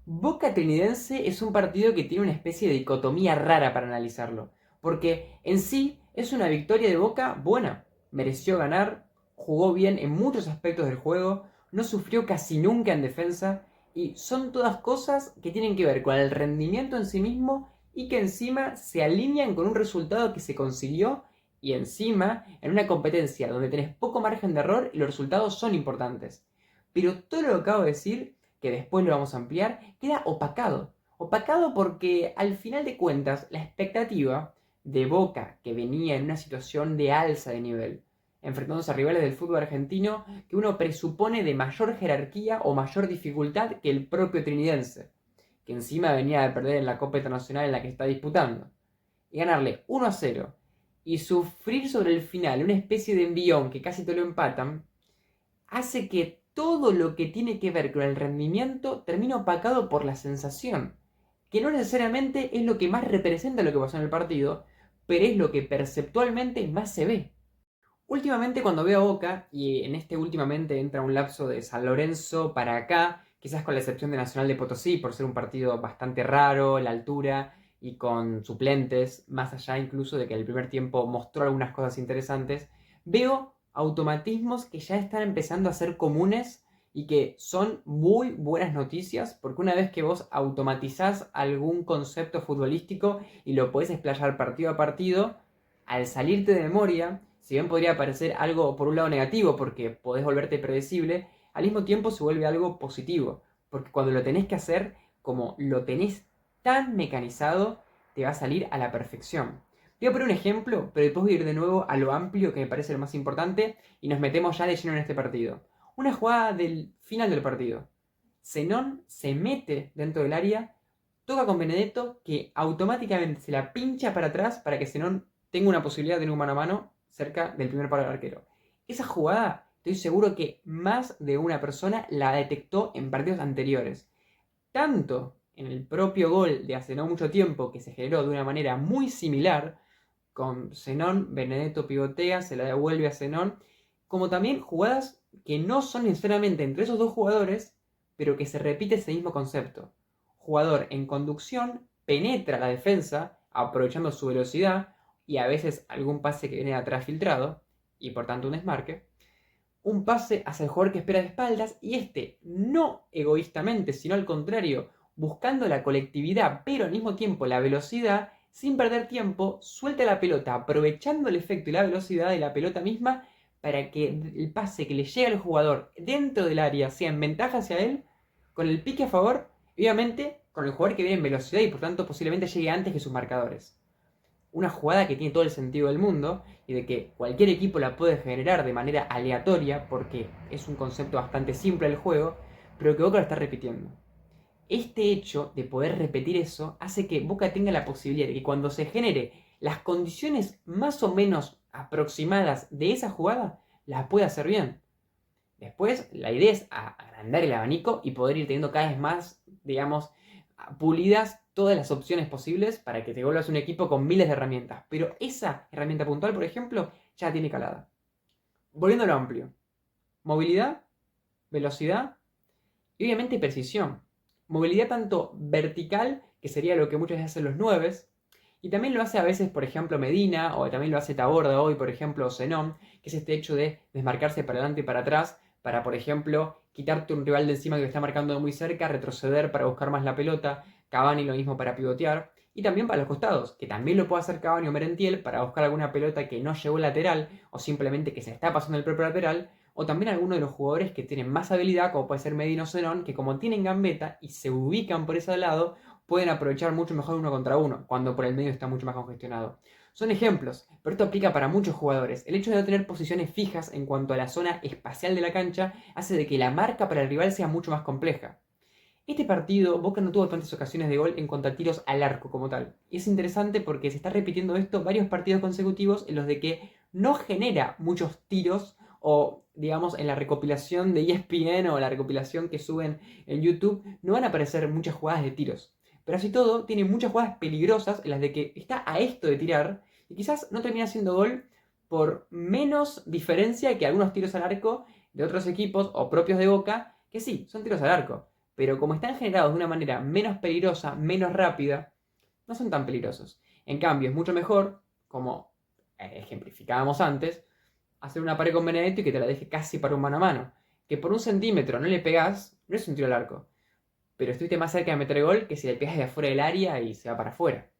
Boca Trinidense es un partido que tiene una especie de dicotomía rara para analizarlo, porque en sí es una victoria de Boca buena, mereció ganar, jugó bien en muchos aspectos del juego, no sufrió casi nunca en defensa, y son todas cosas que tienen que ver con el rendimiento en sí mismo y que encima se alinean con un resultado que se consiguió y encima en una competencia donde tenés poco margen de error y los resultados son importantes. Pero todo lo que acabo de decir, que después lo vamos a ampliar, queda opacado. Opacado porque al final de cuentas la expectativa de Boca, que venía en una situación de alza de nivel, enfrentándose a rivales del fútbol argentino que uno presupone de mayor jerarquía o mayor dificultad que el propio trinidense, que encima venía de perder en la Copa Internacional en la que está disputando, y ganarle 1-0 y sufrir sobre el final una especie de envión que casi te lo empatan, hace que todo lo que tiene que ver con el rendimiento termine opacado por la sensación, que no necesariamente es lo que más representa lo que pasó en el partido, pero es lo que perceptualmente más se ve. Últimamente cuando veo a Boca, y en este últimamente entra un lapso de San Lorenzo para acá, quizás con la excepción de Nacional de Potosí, por ser un partido bastante raro, la altura y con suplentes, más allá incluso de que en el primer tiempo mostró algunas cosas interesantes, veo automatismos que ya están empezando a ser comunes y que son muy buenas noticias, porque una vez que vos automatizás algún concepto futbolístico y lo podés explayar partido a partido, al salirte de memoria, si bien podría parecer algo por un lado negativo porque podés volverte predecible, al mismo tiempo se vuelve algo positivo, porque cuando lo tenés que hacer, como lo tenés tan mecanizado, te va a salir a la perfección. Voy a poner un ejemplo, pero después voy a ir de nuevo a lo amplio que me parece lo más importante y nos metemos ya de lleno en este partido. Una jugada del final del partido. Zenón se mete dentro del área, toca con Benedetto, que automáticamente se la pincha para atrás para que Zenón tenga una posibilidad de tener un mano a mano cerca del primer palo del arquero. Esa jugada, estoy seguro que más de una persona la detectó en partidos anteriores. Tanto en el propio gol de hace no mucho tiempo, que se generó de una manera muy similar, con Zenón, Benedetto pivotea, se la devuelve a Zenón, como también jugadas que no son necesariamente entre esos dos jugadores, pero que se repite ese mismo concepto. Jugador en conducción penetra la defensa, aprovechando su velocidad y a veces algún pase que viene de atrás filtrado, y por tanto un desmarque. Un pase hacia el jugador que espera de espaldas y este, no egoístamente, sino al contrario, buscando la colectividad, pero al mismo tiempo la velocidad, sin perder tiempo, suelta la pelota, aprovechando el efecto y la velocidad de la pelota misma para que el pase que le llegue al jugador dentro del área sea en ventaja hacia él, con el pique a favor, y obviamente con el jugador que viene en velocidad y por tanto posiblemente llegue antes que sus marcadores. Una jugada que tiene todo el sentido del mundo y de que cualquier equipo la puede generar de manera aleatoria porque es un concepto bastante simple del juego, pero que Boca lo está repitiendo. Este hecho de poder repetir eso hace que Boca tenga la posibilidad de que cuando se genere las condiciones más o menos aproximadas de esa jugada, la pueda hacer bien. Después, la idea es agrandar el abanico y poder ir teniendo cada vez más, digamos, pulidas todas las opciones posibles para que te vuelvas un equipo con miles de herramientas. Pero esa herramienta puntual, por ejemplo, ya tiene calada. Volviendo a lo amplio. Movilidad, velocidad y obviamente precisión. Movilidad tanto vertical, que sería lo que muchas veces hacen los nueves, y también lo hace a veces, por ejemplo, Medina, o también lo hace Taborda hoy, por ejemplo, o Zenón, que es este hecho de desmarcarse para adelante y para atrás, para, por ejemplo, quitarte un rival de encima que te está marcando de muy cerca, retroceder para buscar más la pelota, Cavani lo mismo para pivotear, y también para los costados, que también lo puede hacer Cavani o Merentiel para buscar alguna pelota que no llegó lateral, o simplemente que se está pasando el propio lateral, o también algunos de los jugadores que tienen más habilidad, como puede ser Medina o Zenón, que como tienen gambeta y se ubican por ese lado, pueden aprovechar mucho mejor uno contra uno, cuando por el medio está mucho más congestionado. Son ejemplos, pero esto aplica para muchos jugadores. El hecho de no tener posiciones fijas en cuanto a la zona espacial de la cancha hace de que la marca para el rival sea mucho más compleja. Este partido, Boca no tuvo tantas ocasiones de gol en cuanto a tiros al arco como tal. Y es interesante porque se está repitiendo esto varios partidos consecutivos en los de que no genera muchos tiros o, digamos, en la recopilación de ESPN o la recopilación que suben en YouTube, no van a aparecer muchas jugadas de tiros. Pero así todo, tiene muchas jugadas peligrosas en las de que está a esto de tirar y quizás no termina siendo gol por menos diferencia que algunos tiros al arco de otros equipos o propios de Boca, que sí, son tiros al arco pero como están generados de una manera menos peligrosa, menos rápida, no son tan peligrosos. En cambio, es mucho mejor, como ejemplificábamos antes, hacer una pared con Benedetto y que te la deje casi para un mano a mano. Que por 1 centímetro no le pegás, no es un tiro al arco. Pero estuviste más cerca de meter gol que si le pegas de afuera del área y se va para afuera.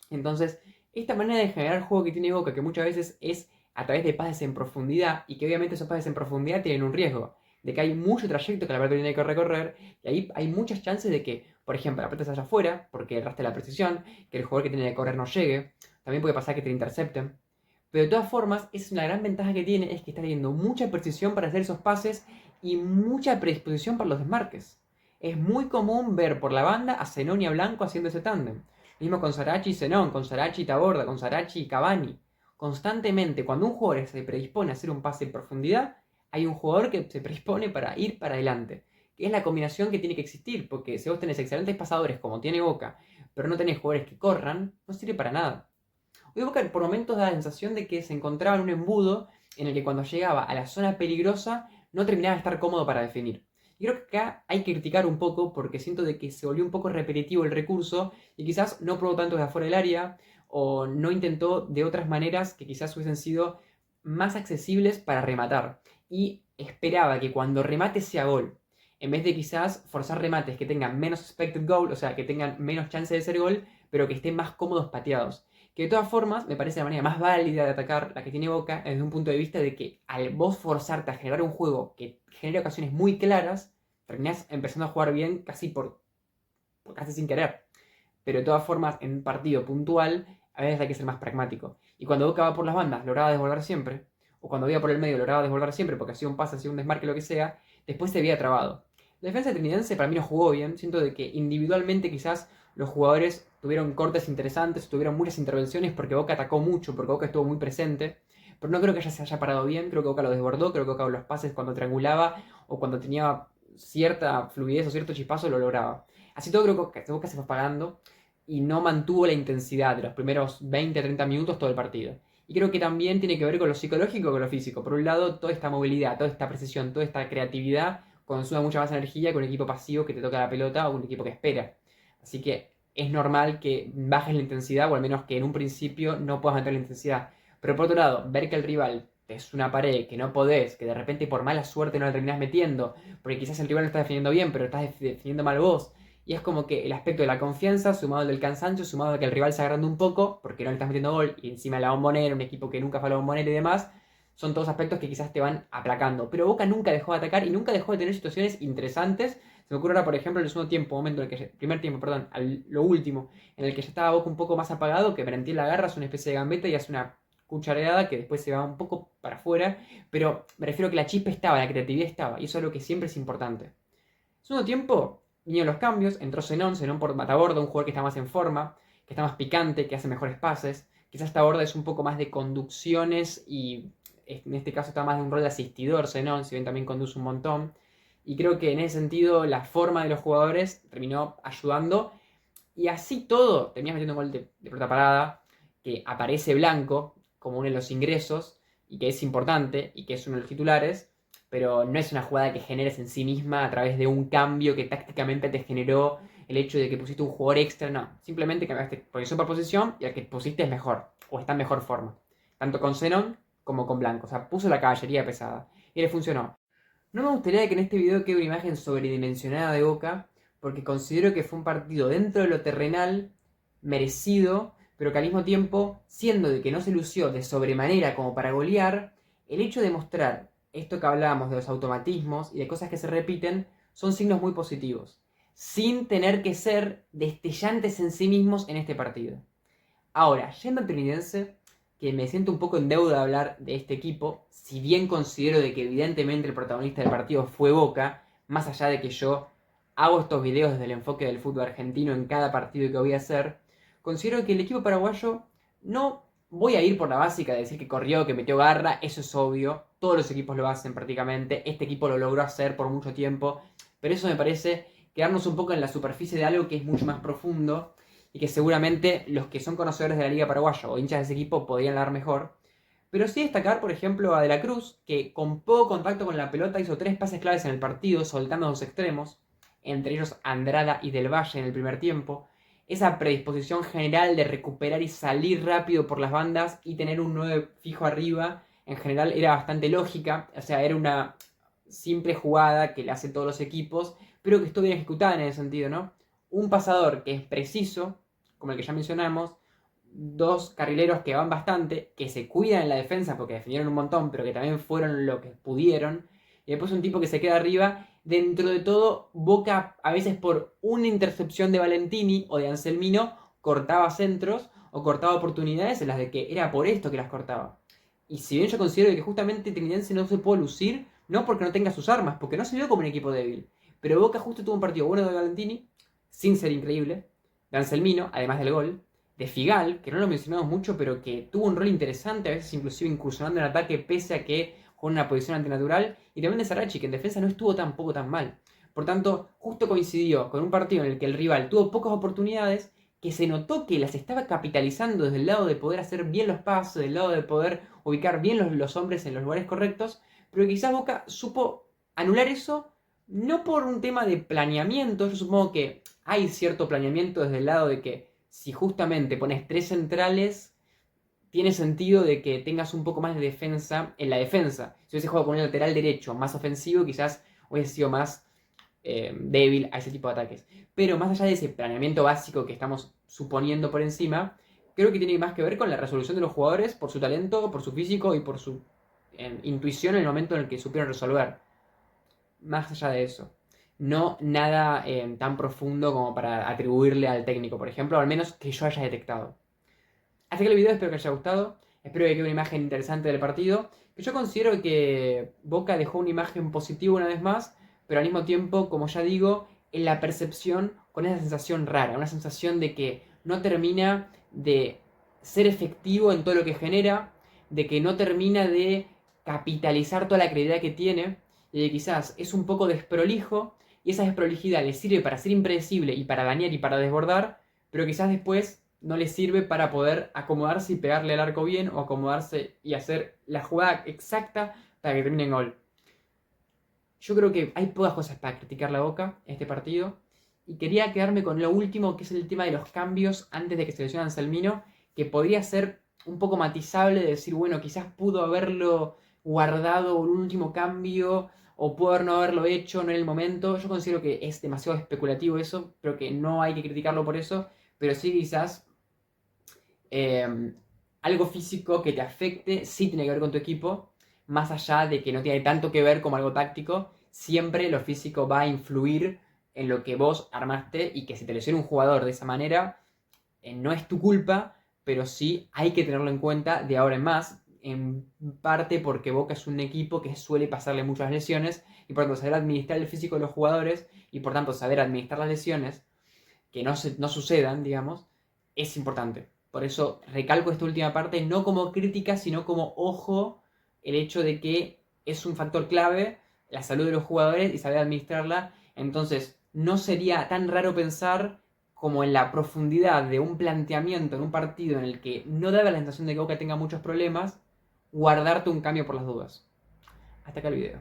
Entonces, esta manera de generar juego que tiene Boca, que muchas veces es a través de pases en profundidad, y que obviamente esos pases en profundidad tienen un riesgo, de que hay mucho trayecto que la pelota tiene que recorrer, y ahí hay muchas chances de que, por ejemplo, la pelota se vaya afuera, porque erraste la precisión, que el jugador que tiene que correr no llegue, también puede pasar que te intercepten. Pero de todas formas, es una gran ventaja que tiene, es que está teniendo mucha precisión para hacer esos pases y mucha predisposición para los desmarques. Es muy común ver por la banda a Zenón y a Blanco haciendo ese tándem. Mismo con Sarachi y Zenón, con Sarachi y Taborda, con Sarachi y Cavani. Constantemente, cuando un jugador se predispone a hacer un pase en profundidad, hay un jugador que se predispone para ir para adelante. Que es la combinación que tiene que existir, porque si vos tenés excelentes pasadores como tiene Boca, pero no tenés jugadores que corran, no sirve para nada. Hoy Boca por momentos da la sensación de que se encontraba en un embudo en el que cuando llegaba a la zona peligrosa no terminaba de estar cómodo para definir. Y creo que acá hay que criticar un poco porque siento de que se volvió un poco repetitivo el recurso y quizás no probó tanto desde afuera del área o no intentó de otras maneras que quizás hubiesen sido más accesibles para rematar. Y esperaba que cuando remate sea gol, en vez de quizás forzar remates que tengan menos expected goal, o sea, que tengan menos chance de ser gol, pero que estén más cómodos pateados. Que de todas formas me parece la manera más válida de atacar la que tiene Boca desde un punto de vista de que al vos forzarte a generar un juego que genere ocasiones muy claras, terminás empezando a jugar bien por casi sin querer. Pero de todas formas, en un partido puntual, a veces hay que ser más pragmático. Y cuando Boca va por las bandas, lograba desbordar siempre, o cuando iba por el medio, lograba desbordar siempre porque hacía un pase, hacía un desmarque, lo que sea, después se había trabado. La defensa trinitense para mí no jugó bien, siento de que individualmente quizás los jugadores tuvieron cortes interesantes, tuvieron muchas intervenciones porque Boca atacó mucho, porque Boca estuvo muy presente, pero no creo que ella se haya parado bien, creo que Boca lo desbordó, creo que Boca los pases cuando triangulaba o cuando tenía cierta fluidez o cierto chispazo lo lograba. Así todo creo que Boca se fue apagando y no mantuvo la intensidad de los primeros 20-30 minutos todo el partido. Y creo que también tiene que ver con lo psicológico y con lo físico. Por un lado, toda esta movilidad, toda esta precisión, toda esta creatividad consume mucha más energía que un equipo pasivo que te toca la pelota o un equipo que espera. Así que es normal que bajes la intensidad o al menos que en un principio no puedas mantener la intensidad. Pero por otro lado, ver que el rival es una pared, que no podés, que de repente por mala suerte no la terminás metiendo, porque quizás el rival no está defendiendo bien, pero estás defendiendo mal vos. Y es como que el aspecto de la confianza, sumado al del cansancio, sumado a que el rival se agranda un poco, porque no le estás metiendo gol, y encima la bombonera, un equipo que nunca fue a la bombonera y demás, son todos aspectos que quizás te van aplacando. Pero Boca nunca dejó de atacar y nunca dejó de tener situaciones interesantes. Se me ocurre ahora, por ejemplo, el segundo tiempo, momento en el que, primer tiempo, perdón, lo último, en el que ya estaba Boca un poco más apagado, que Merentiel la agarra, hace una especie de gambeta y hace una cuchareada que después se va un poco para afuera, pero me refiero a que la chispa estaba, la creatividad estaba, y eso es lo que siempre es importante. Segundo tiempo, vinieron los cambios, entró Zenón por Mataborda, un jugador que está más en forma, que está más picante, que hace mejores pases. Quizás Taborda es un poco más de conducciones y en este caso está más de un rol de asistidor Zenón, si bien también conduce un montón. Y creo que en ese sentido la forma de los jugadores terminó ayudando. Y así todo, terminas metiendo un gol de pelota parada, que aparece Blanco como uno de los ingresos, y que es importante, y que es uno de los titulares, pero no es una jugada que generes en sí misma a través de un cambio que tácticamente te generó el hecho de que pusiste un jugador extra, no. Simplemente cambiaste posición por posición y al que pusiste es mejor, o está en mejor forma. Tanto con Zenón como con Blanco. O sea, puso la caballería pesada. Y le funcionó. No me gustaría que en este video quede una imagen sobredimensionada de Boca, porque considero que fue un partido dentro de lo terrenal, merecido, pero que al mismo tiempo, siendo de que no se lució de sobremanera como para golear, el hecho de mostrar esto que hablábamos de los automatismos y de cosas que se repiten, son signos muy positivos, sin tener que ser destellantes en sí mismos en este partido. Ahora, yendo al Trinitense, que me siento un poco en deuda de hablar de este equipo, si bien considero de que evidentemente el protagonista del partido fue Boca, más allá de que yo hago estos videos desde el enfoque del fútbol argentino en cada partido que voy a hacer, considero que el equipo paraguayo no voy a ir por la básica de decir que corrió, que metió garra, eso es obvio, todos los equipos lo hacen prácticamente, este equipo lo logró hacer por mucho tiempo, pero eso me parece quedarnos un poco en la superficie de algo que es mucho más profundo y que seguramente los que son conocedores de la Liga Paraguaya o hinchas de ese equipo podrían hablar mejor. Pero sí destacar, por ejemplo, a De la Cruz, que con poco contacto con la pelota hizo 3 pases claves en el partido, soltando a los extremos. entre ellos Andrada y Del Valle en el primer tiempo. Esa predisposición general de recuperar y salir rápido por las bandas y tener un 9 fijo arriba, en general era bastante lógica. O sea, era una simple jugada que le hacen todos los equipos, pero que estuvo bien ejecutada en ese sentido, ¿no? Un pasador que es preciso, como el que ya mencionamos, dos carrileros que van bastante, que se cuidan en la defensa porque defendieron un montón, pero que también fueron lo que pudieron, y después un tipo que se queda arriba. Dentro de todo, Boca a veces por una intercepción de Valentini o de Anselmino cortaba centros o cortaba oportunidades en las de que era por esto que las cortaba. Y si bien yo considero que justamente Tecnidense no se puede lucir, no porque no tenga sus armas, porque no se vio como un equipo débil. Pero Boca justo tuvo un partido bueno de Valentini, sin ser increíble, de Anselmino, además del gol, de Figal, que no lo mencionamos mucho, pero que tuvo un rol interesante, a veces inclusive incursionando en ataque, pese a que con una posición antinatural, y también de Sarachi, que en defensa no estuvo tampoco tan mal. Por tanto, justo coincidió con un partido en el que el rival tuvo pocas oportunidades, que se notó que las estaba capitalizando desde el lado de poder hacer bien los pases, del lado de poder ubicar bien los hombres en los lugares correctos, pero quizás Boca supo anular eso, no por un tema de planeamiento. Yo supongo que hay cierto planeamiento desde el lado de que si justamente pones tres centrales, tiene sentido de que tengas un poco más de defensa en la defensa. Si hubiese jugado con un lateral derecho más ofensivo, quizás hubiese sido más débil a ese tipo de ataques. Pero más allá de ese planeamiento básico que estamos suponiendo por encima, creo que tiene más que ver con la resolución de los jugadores por su talento, por su físico y por su intuición en el momento en el que supieron resolver. Más allá de eso. No nada tan profundo como para atribuirle al técnico, por ejemplo, o al menos que yo haya detectado. Hasta aquí el video, espero que os haya gustado. Espero que quede una imagen interesante del partido. Que yo considero que Boca dejó una imagen positiva una vez más, pero al mismo tiempo, como ya digo, en la percepción con esa sensación rara, una sensación de que no termina de ser efectivo en todo lo que genera, de que no termina de capitalizar toda la credibilidad que tiene, y de quizás es un poco desprolijo, y esa desprolijidad le sirve para ser impredecible y para dañar y para desbordar, pero quizás después no le sirve para poder acomodarse y pegarle al arco bien, o acomodarse y hacer la jugada exacta para que termine en gol. Yo creo que hay pocas cosas para criticar la Boca en este partido, y quería quedarme con lo último, que es el tema de los cambios antes de que se lesione Anselmino, que podría ser un poco matizable, de decir, bueno, quizás pudo haberlo guardado un último cambio, o pudo no haberlo hecho, no en el momento. Yo considero que es demasiado especulativo eso, pero que no hay que criticarlo por eso, pero sí quizás algo físico que te afecte sí tiene que ver con tu equipo, más allá de que no tiene tanto que ver como algo táctico. Siempre lo físico va a influir en lo que vos armaste, y que si te lesiona un jugador de esa manera, no es tu culpa, pero sí hay que tenerlo en cuenta de ahora en más, en parte porque Boca es un equipo que suele pasarle muchas lesiones, y por tanto saber administrar el físico de los jugadores, y por tanto saber administrar las lesiones, que no sucedan, digamos, es importante. Por eso recalco esta última parte, no como crítica, sino como ojo, el hecho de que es un factor clave la salud de los jugadores y saber administrarla. Entonces, no sería tan raro pensar como en la profundidad de un planteamiento en un partido en el que no daba la sensación de que Boca tenga muchos problemas, guardarte un cambio por las dudas. Hasta acá el video.